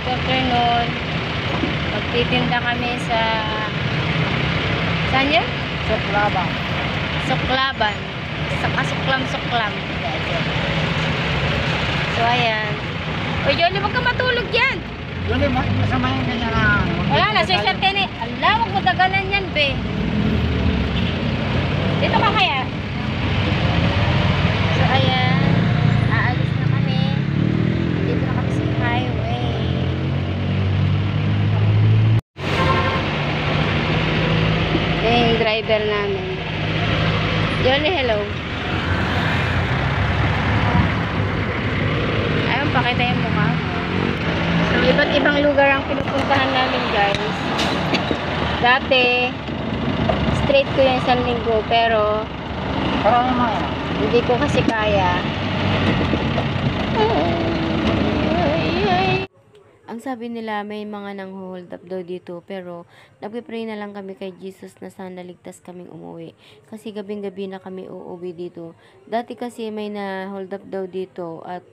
good afternoon. Magtitinda kami sa saan yan? Suklaban. Suklaban. Sa kasuklam-suklam. So ayan. O Johnny, huwag ka matulog yan. Yun, masama yung ganyan na. Wala na, so isang tini. Allah, huwag mo dagalan yan, be. Dito ka kaya? So ayan. Aalis na kami. Dito na kami sa highway. Yung driver namin. Johnny, hello. Ayun, pakita yung mukha. So, iba't ibang lugar ang pinupuntahan namin, guys. Dati, straight ko yung isang linggo, pero Parang naman. hindi ko kasi kaya. Ang sabi nila, may mga nang hold up daw dito, pero nagpipray na lang kami kay Jesus na sana ligtas kaming umuwi. Kasi gabing-gabi na kami uuwi dito. Dati kasi may na hold up daw dito at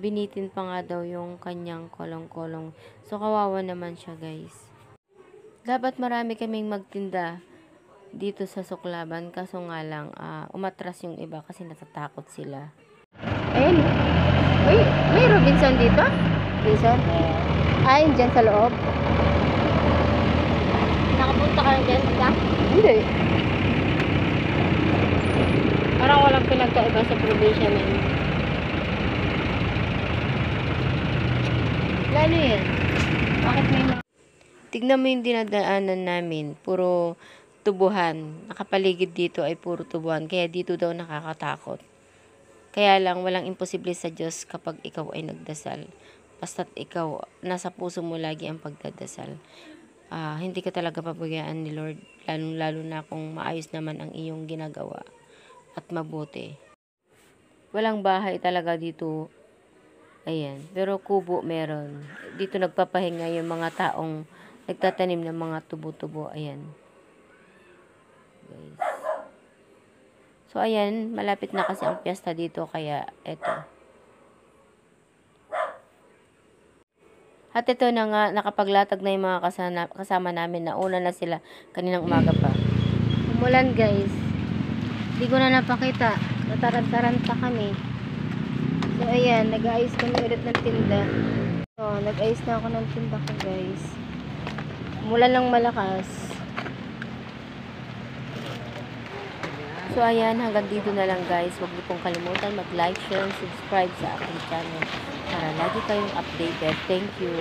binitin pa nga daw yung kanyang kolong-kolong. So kawawa naman siya, guys. Dapat marami kaming magtinda dito sa Suklaban, kaso nga lang umatras yung iba kasi natatakot sila. Ayun. Uy, may Robinson dito? Robinson? Ay, dyan sa loob. Nakapunta ka na dyan, diba? Hindi. Parang walang pinagkaiba sa probinsya na yun. Lalo yan. Bakit may mga... Tignan mo yung dinadaanan namin. Puro tubuhan. Nakapaligid dito ay puro tubuhan. Kaya dito daw nakakatakot. Kaya lang, walang imposible sa Diyos kapag ikaw ay nagdasal. Basta't ikaw, nasa puso mo lagi ang pagdadasal. Hindi ka talaga pabayaan ni Lord. Lalo na kung maayos naman ang iyong ginagawa. At mabuti. Walang bahay talaga dito. Ayan. Pero kubo meron. Dito nagpapahinga yung mga taong nagtatanim ng mga tubo-tubo. Ayan. Guys. So, ayan, malapit na kasi ang piyesta dito, kaya eto. At ito na nga, nakapaglatag na yung mga kasama namin. Nauna na sila kaninang umaga pa. Umulan, guys. Hindi ko na napakita. Natarad-taranta kami. So, ayan, nag-aayos kami ulit ng tinda. So, nag-aayos na ako ng tinda ko, guys. Umulan ng malakas. So, ayan, hanggang dito na lang, guys. Huwag niyo pong kalimutan mag-like, share, and subscribe sa aking channel para lagi kayong updated. Thank you.